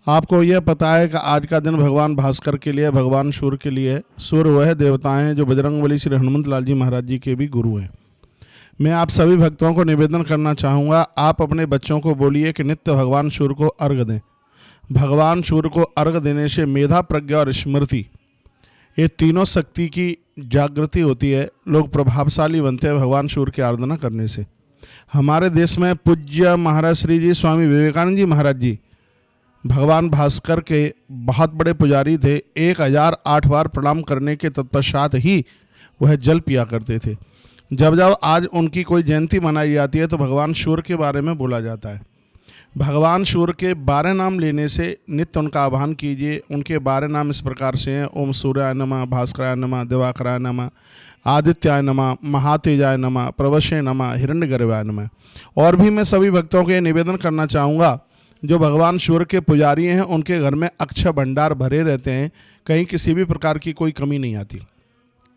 आपको यह पता है कि आज का दिन भगवान भास्कर के लिए, भगवान सूर्य के लिए है। सूर्य वह देवता हैं जो बजरंगबली श्री हनुमंत लाल जी महाराज जी के भी गुरु हैं। मैं आप सभी भक्तों को निवेदन करना चाहूँगा, आप अपने बच्चों को बोलिए कि नित्य भगवान सूर्य को अर्घ दें। भगवान सूर्य को अर्घ देने से मेधा, प्रज्ञा और स्मृति, ये तीनों शक्ति की जागृति होती है। लोग प्रभावशाली बनते हैं भगवान सूर्य की आराधना करने से। हमारे देश में पूज्य महाराज श्री जी स्वामी विवेकानंद जी महाराज जी भगवान भास्कर के बहुत बड़े पुजारी थे। 1008 बार प्रणाम करने के तत्पश्चात ही वह जल पिया करते थे। जब जब आज उनकी कोई जयंती मनाई जाती है तो भगवान सूर्य के बारे में बोला जाता है। भगवान सूर्य के 12 नाम लेने से नित्य उनका आह्वान कीजिए। उनके 12 नाम इस प्रकार से हैं: ओम सूर्याय नमः, भास्कराय नमः, दिवाकराय नमः, आदित्याय नमः, महातेजाय नमः, प्रवशे नमः, हिरण्यगर्भाय नमः। और भी मैं सभी भक्तों को ये निवेदन करना चाहूँगा, जो भगवान सूर्य के पुजारी हैं उनके घर में अक्षय भंडार भरे रहते हैं, कहीं किसी भी प्रकार की कोई कमी नहीं आती।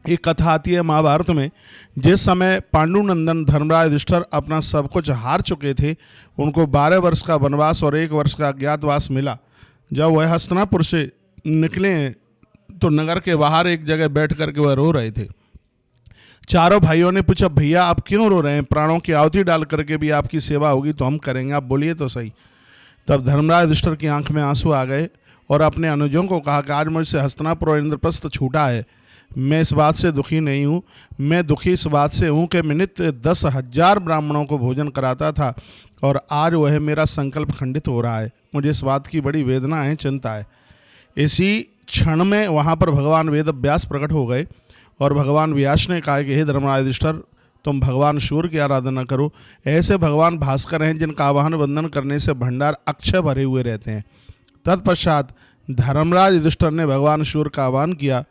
एक कथा आती है महाभारत में, जिस समय पांडुनंदन धर्मराज युधिष्ठिर अपना सब कुछ हार चुके थे, उनको 12 वर्ष का वनवास और 1 वर्ष का अज्ञातवास मिला। जब वह हस्तिनापुर से निकले तो नगर के बाहर एक जगह बैठ करके वह रो रहे थे। चारों भाइयों ने पूछा, भैया आप क्यों रो रहे हैं? प्राणों की आहुति डाल करके भी आपकी सेवा होगी तो हम करेंगे, आप बोलिए तो सही। तब धर्मराज युधिष्ठिर की आंख में आंसू आ गए और अपने अनुजों को कहा कि आज मुझसे हस्तिनापुर और इंद्रप्रस्थ छूटा है। मैं इस बात से दुखी नहीं हूँ, मैं दुखी इस बात से हूँ कि मैं नित्य 10,000 ब्राह्मणों को भोजन कराता था और आज वह मेरा संकल्प खंडित हो रहा है। मुझे इस बात की बड़ी वेदना है, चिंता है। इसी क्षण में वहाँ पर भगवान वेद व्यास प्रकट हो गए और भगवान व्यास ने कहा कि हे धर्मराज युधिष्ठिर, तुम भगवान सूर्य की आराधना करो। ऐसे भगवान भास्कर हैं जिनका आवाहन वंदन करने से भंडार अक्षय भरे हुए रहते हैं। तत्पश्चात धर्मराज युधिष्ठिर ने भगवान सूर्य का आह्वान किया।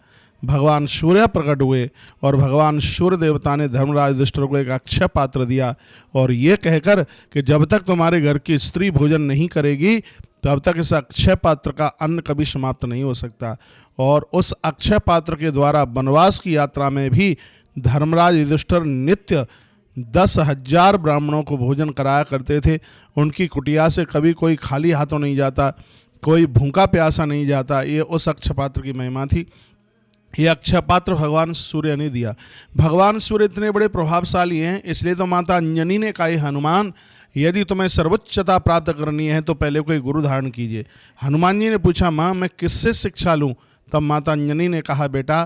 भगवान सूर्य प्रकट हुए और भगवान सूर्य देवता ने धर्मराज युधिष्ठिर को एक अक्षय पात्र दिया और ये कहकर कि जब तक तुम्हारे घर की स्त्री भोजन नहीं करेगी तब तक इस अक्षय पात्र का अन्न कभी समाप्त नहीं हो सकता। और उस अक्षय पात्र के द्वारा वनवास की यात्रा में भी धर्मराज युधिष्ठिर नित्य 10,000 ब्राह्मणों को भोजन कराया करते थे। उनकी कुटिया से कभी कोई खाली हाथों नहीं जाता, कोई भूखा प्यासा नहीं जाता। ये उस अक्षय पात्र की महिमा थी। ये अक्षय पात्र भगवान सूर्य ने दिया। भगवान सूर्य इतने बड़े प्रभावशाली हैं, इसलिए तो माता अंजनी ने कहा, हनुमान यदि तुम्हें सर्वोच्चता प्राप्त करनी है तो पहले कोई गुरु धारण कीजिए। हनुमान जी ने पूछा, माँ मैं किससे शिक्षा लूँ? तब माता अंजनी ने कहा, बेटा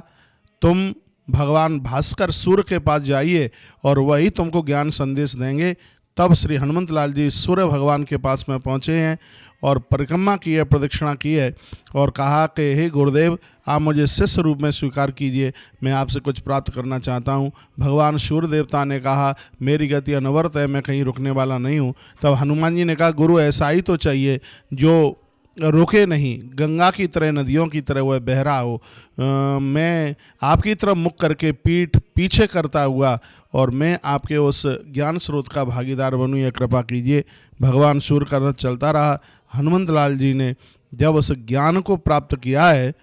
तुम भगवान भास्कर सूर्य के पास जाइए और वही तुमको ज्ञान संदेश देंगे। तब श्री हनुमंत लाल जी सूर्य भगवान के पास में पहुँचे हैं और परिक्रमा की है, प्रदक्षिणा की है और कहा कि हे गुरुदेव, आप मुझे शिष्य रूप में स्वीकार कीजिए, मैं आपसे कुछ प्राप्त करना चाहता हूँ। भगवान सूर्य देवता ने कहा, मेरी गति अनवरत है, मैं कहीं रुकने वाला नहीं हूँ। तब हनुमान जी ने कहा, गुरु ऐसा ही तो चाहिए जो रुके नहीं, गंगा की तरह, नदियों की तरह वह बह रहा हो। मैं आपकी तरफ मुख करके पीठ पीछे करता हुआ और मैं आपके उस ज्ञान स्रोत का भागीदार बनूं, यह कृपा कीजिए। भगवान सूर्य का रथ चलता रहा। हनुमंत लाल जी ने जब उस ज्ञान को प्राप्त किया है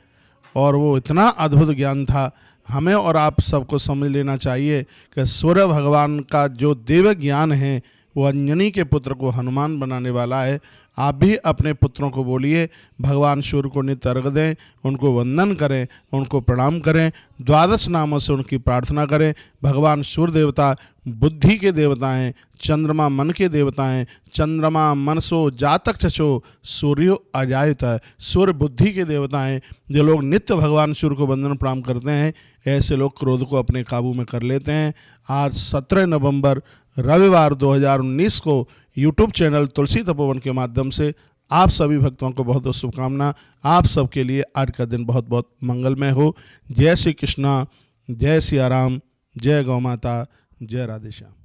और वो इतना अद्भुत ज्ञान था, हमें और आप सबको समझ लेना चाहिए कि सूर्य भगवान का जो देव ज्ञान है वो अंजनी के पुत्र को हनुमान बनाने वाला है। आप भी अपने पुत्रों को बोलिए, भगवान सूर्य को नित्य अर्घ दें, उनको वंदन करें, उनको प्रणाम करें, 12 नामों से उनकी प्रार्थना करें। भगवान सूर्य देवता बुद्धि के देवता हैं, चंद्रमा मन के देवता हैं। चंद्रमा मनसो जातक चचो सूर्यो अजायत है। सूर्य बुद्धि के देवता हैं। जो लोग नित्य भगवान सूर्य को वंदन प्रणाम करते हैं, ऐसे लोग क्रोध को अपने काबू में कर लेते हैं। आज 17 नवंबर रविवार 2019 को यूट्यूब चैनल तुलसी तपोवन के माध्यम से आप सभी भक्तों को बहुत बहुत शुभकामना। आप सबके लिए आज का दिन बहुत बहुत मंगलमय हो। जय श्री कृष्णा, जय सिया राम, जय गौ माता, जय राधे श्याम।